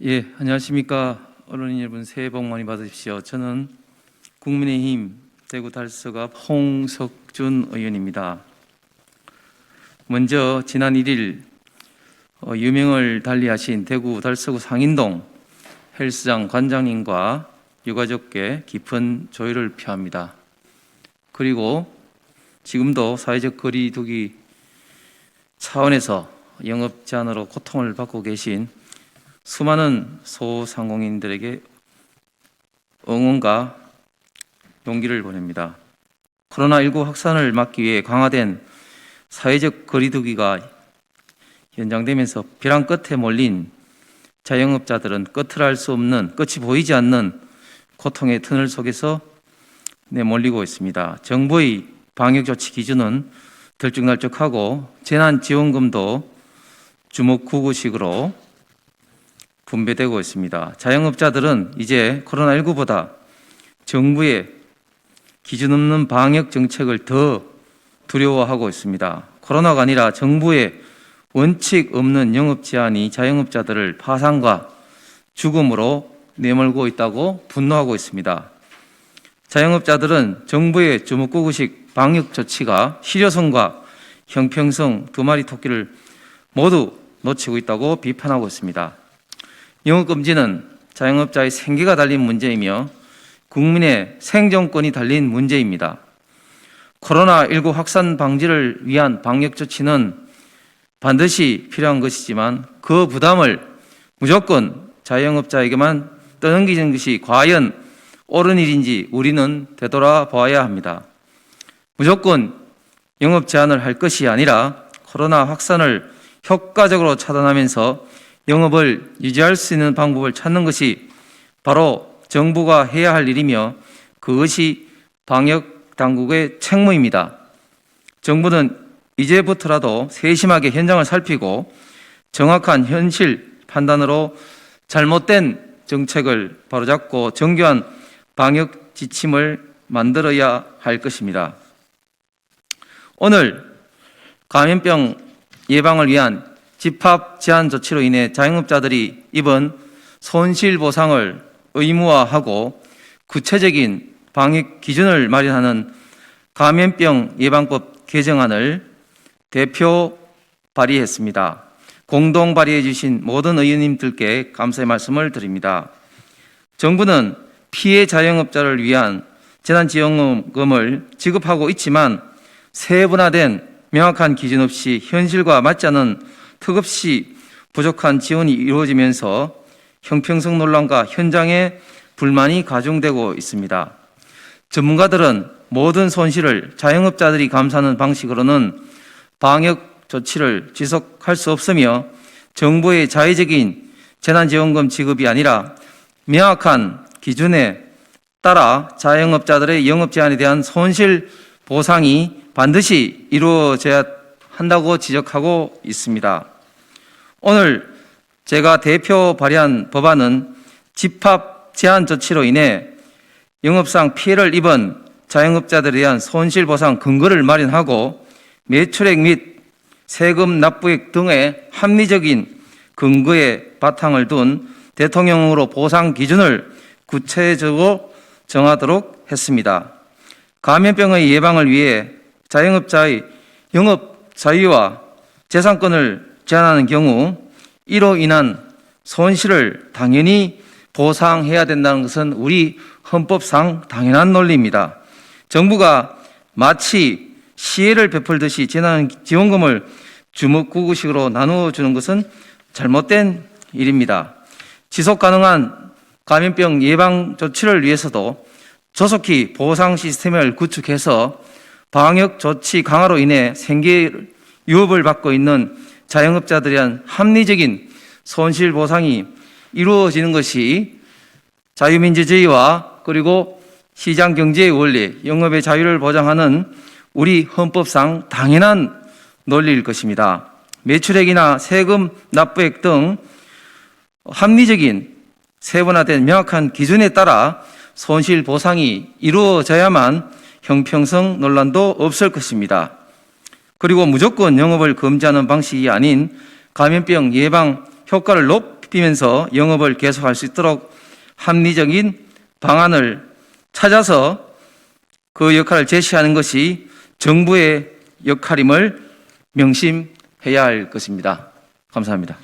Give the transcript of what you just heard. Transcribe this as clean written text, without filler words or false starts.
예, 안녕하십니까. 언론인 여러분, 새해 복 많이 받으십시오. 저는 국민의힘 대구 달서갑 홍석준 의원입니다. 먼저 지난 1일 유명을 달리하신 대구 달서구 상인동 헬스장 관장님과 유가족께 깊은 조의를 표합니다. 그리고 지금도 사회적 거리 두기 차원에서 영업 제한으로 고통을 받고 계신 수많은 소상공인들에게 응원과 용기를 보냅니다. 코로나19 확산을 막기 위해 강화된 사회적 거리 두기가 연장되면서 벼랑 끝에 몰린 자영업자들은 끝을 알 수 없는, 끝이 보이지 않는 고통의 터널 속에서 내몰리고 있습니다. 정부의 방역조치 기준은 들쭉날쭉하고 재난지원금도 주먹구구식으로 분배되고 있습니다. 자영업자들은 이제 코로나19보다 정부의 기준 없는 방역 정책을 더 두려워하고 있습니다. 코로나가 아니라 정부의 원칙 없는 영업 제한이 자영업자들을 파산과 죽음으로 내몰고 있다고 분노하고 있습니다. 자영업자들은 정부의 주먹구구식 방역 조치가 실효성과 형평성 두 마리 토끼를 모두 놓치고 있다고 비판하고 있습니다. 영업금지는 자영업자의 생계가 달린 문제이며 국민의 생존권이 달린 문제입니다. 코로나19 확산 방지를 위한 방역조치는 반드시 필요한 것이지만 그 부담을 무조건 자영업자에게만 떠넘기는 것이 과연 옳은 일인지 우리는 되돌아봐야 합니다. 무조건 영업 제한을 할 것이 아니라 코로나 확산을 효과적으로 차단하면서 영업을 유지할 수 있는 방법을 찾는 것이 바로 정부가 해야 할 일이며 그것이 방역 당국의 책무입니다. 정부는 이제부터라도 세심하게 현장을 살피고 정확한 현실 판단으로 잘못된 정책을 바로잡고 정교한 방역 지침을 만들어야 할 것입니다. 오늘 감염병 예방을 위한 집합 제한 조치로 인해 자영업자들이 입은 손실보상을 의무화하고 구체적인 방역 기준을 마련하는 감염병 예방법 개정안을 대표 발의했습니다. 공동 발의해 주신 모든 의원님들께 감사의 말씀을 드립니다. 정부는 피해 자영업자를 위한 재난지원금을 지급하고 있지만 세분화된 명확한 기준 없이 현실과 맞지 않는 턱없이 부족한 지원이 이루어지면서 형평성 논란과 현장의 불만이 가중되고 있습니다. 전문가들은 모든 손실을 자영업자들이 감수하는 방식으로는 방역 조치를 지속할 수 없으며 정부의 자의적인 재난지원금 지급이 아니라 명확한 기준에 따라 자영업자들의 영업 제한에 대한 손실 보상이 반드시 이루어져야 한다고 지적하고 있습니다. 오늘 제가 대표 발의한 법안은 집합 제한 조치로 인해 영업상 피해를 입은 자영업자들에 대한 손실보상 근거를 마련하고 매출액 및 세금 납부액 등의 합리적인 근거에 바탕을 둔 대통령으로 보상 기준을 구체적으로 정하도록 했습니다. 감염병의 예방을 위해 자영업자의 영업 자유와 재산권을 제한하는 경우 이로 인한 손실을 당연히 보상해야 된다는 것은 우리 헌법상 당연한 논리입니다. 정부가 마치 시혜를 베풀듯이 재난지원금을 주먹구구식으로 나누어주는 것은 잘못된 일입니다. 지속가능한 감염병 예방 조치를 위해서도 조속히 보상 시스템을 구축해서 방역 조치 강화로 인해 생계 유업을 받고 있는 자영업자들에 대한 합리적인 손실 보상이 이루어지는 것이 자유민주주의와 그리고 시장 경제의 원리, 영업의 자유를 보장하는 우리 헌법상 당연한 논리일 것입니다. 매출액이나 세금 납부액 등 합리적인 세분화된 명확한 기준에 따라 손실 보상이 이루어져야만 형평성 논란도 없을 것입니다. 그리고 무조건 영업을 금지하는 방식이 아닌 감염병 예방 효과를 높이 뛰면서 영업을 계속할 수 있도록 합리적인 방안을 찾아서 그 역할을 제시하는 것이 정부의 역할임을 명심해야 할 것입니다. 감사합니다.